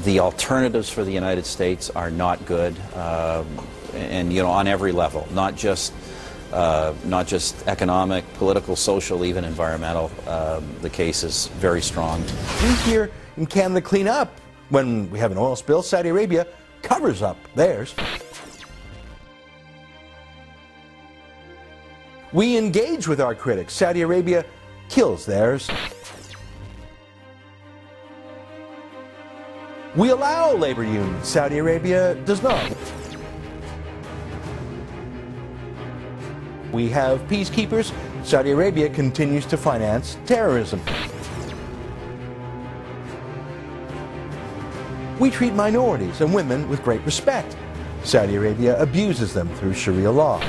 The alternatives for the United States are not good, and on every level, not just economic, political, social, even environmental. The case is very strong. We here in Canada clean up. When we have an oil spill, Saudi Arabia covers up theirs. We engage with our critics. Saudi Arabia kills theirs. We allow labor unions. Saudi Arabia does not. We have peacekeepers. Saudi Arabia continues to finance terrorism. We treat minorities and women with great respect. Saudi Arabia abuses them through Sharia law.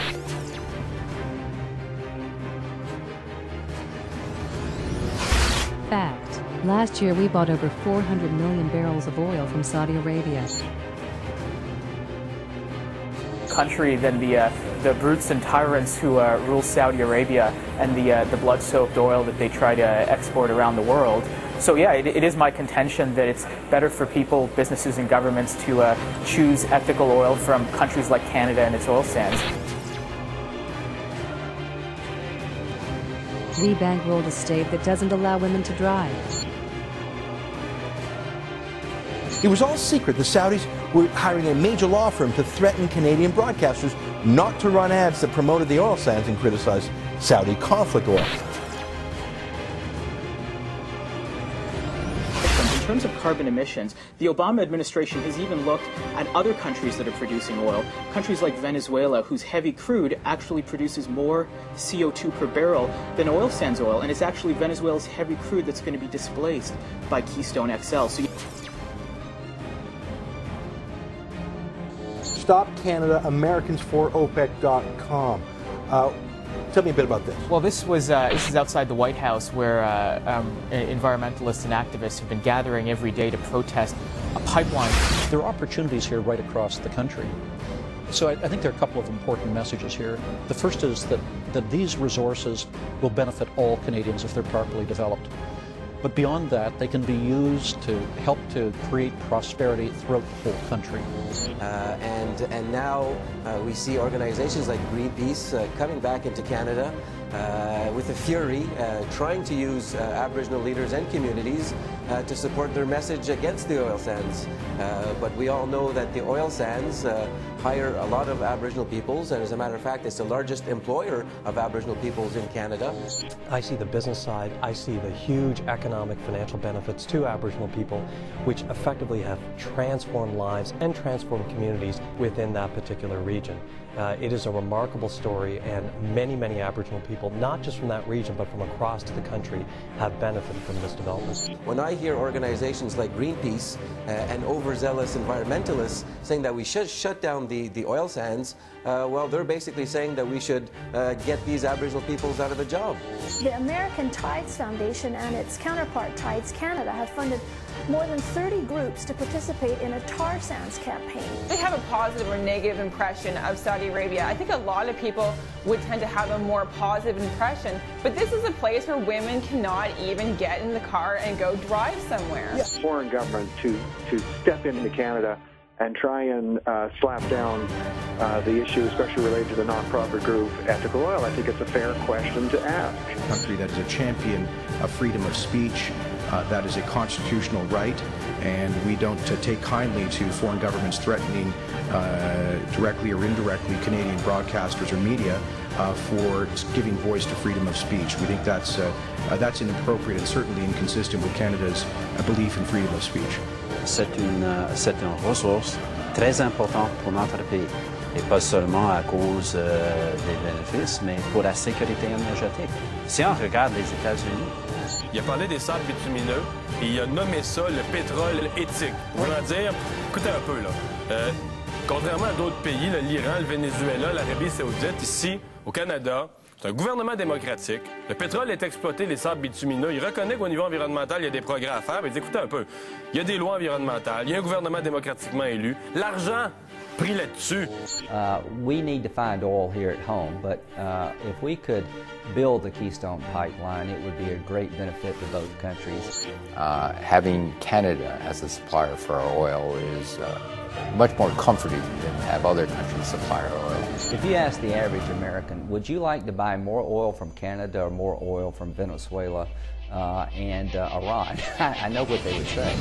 Fact. Last year we bought over 400 million barrels of oil from Saudi Arabia. Country than the brutes and tyrants who rule Saudi Arabia and the blood-soaked oil that they try to export around the world. So yeah, it is my contention that it's better for people, businesses and governments to choose ethical oil from countries like Canada and its oil sands. We bankrolled a state that doesn't allow women to drive. It was all secret. The Saudis were hiring a major law firm to threaten Canadian broadcasters not to run ads that promoted the oil sands and criticized Saudi conflict oil. In terms of carbon emissions, the Obama administration has even looked at other countries that are producing oil. Countries like Venezuela, whose heavy crude actually produces more CO2 per barrel than oil sands oil, and it's actually Venezuela's heavy crude that's going to be displaced by Keystone XL. So Stop Canada, AmericansForOPEC.com. Tell me a bit about this. Well, this is outside the White House, where environmentalists and activists have been gathering every day to protest a pipeline. There are opportunities here right across the country. So I think there are a couple of important messages here. The first is that these resources will benefit all Canadians if they're properly developed. But beyond that, they can be used to help to create prosperity throughout the whole country. And now we see organizations like Greenpeace coming back into Canada with a fury, trying to use Aboriginal leaders and communities to support their message against the oil sands. But we all know that the oil sands hire a lot of Aboriginal peoples, and as a matter of fact, it's the largest employer of Aboriginal peoples in Canada. I see the business side, I see the huge economic financial benefits to Aboriginal people, which effectively have transformed lives and transformed communities within that particular region. It is a remarkable story, and many, many Aboriginal people, not just from that region, but from across the country, have benefited from this development. When I hear organizations like Greenpeace and overzealous environmentalists saying that we should shut down the oil sands, well, they're basically saying that we should get these Aboriginal peoples out of a job. The American Tides Foundation and its counterpart Tides Canada have funded more than 30 groups to participate in a tar sands campaign. They have a positive or negative impression of Saudi Arabia. I think a lot of people would tend to have a more positive impression, but this is a place where women cannot even get in the car and go drive somewhere. Yes. Foreign government to step into Canada and try and slap down the issue, especially related to the non-profit group Ethical Oil. I think it's a fair question to ask. A country that is a champion of freedom of speech, that is a constitutional right, and we don't take kindly to foreign governments threatening directly or indirectly Canadian broadcasters or media for giving voice to freedom of speech. We think that's inappropriate and certainly inconsistent with Canada's belief in freedom of speech. C'est une ressource très importante pour notre pays, et pas seulement à cause des bénéfices, mais pour la sécurité énergétique. Si on regarde les États-Unis, il a parlé des sables bitumineux et il a nommé ça le pétrole éthique. Voulant dire, écoutez un peu là, contrairement à d'autres pays, l'Iran, le Venezuela, l'Arabie Saoudite, ici au Canada, c'est un gouvernement démocratique. Le pétrole est exploité, les sables bitumineux. Il reconnaît qu'au niveau environnemental, il y a des progrès à faire. Mais il dit, écoutez un peu, il y a des lois environnementales, il y a un gouvernement démocratiquement élu. L'argent pris là-dessus. We need to find oil here at home, but if we could build the Keystone Pipeline, it would be a great benefit to both countries. Having Canada as a supplier for our oil is much more comforting than have other countries supply our oil. If you ask the average American, would you like to buy more oil from Canada or more oil from Venezuela and Iran? I know what they would say.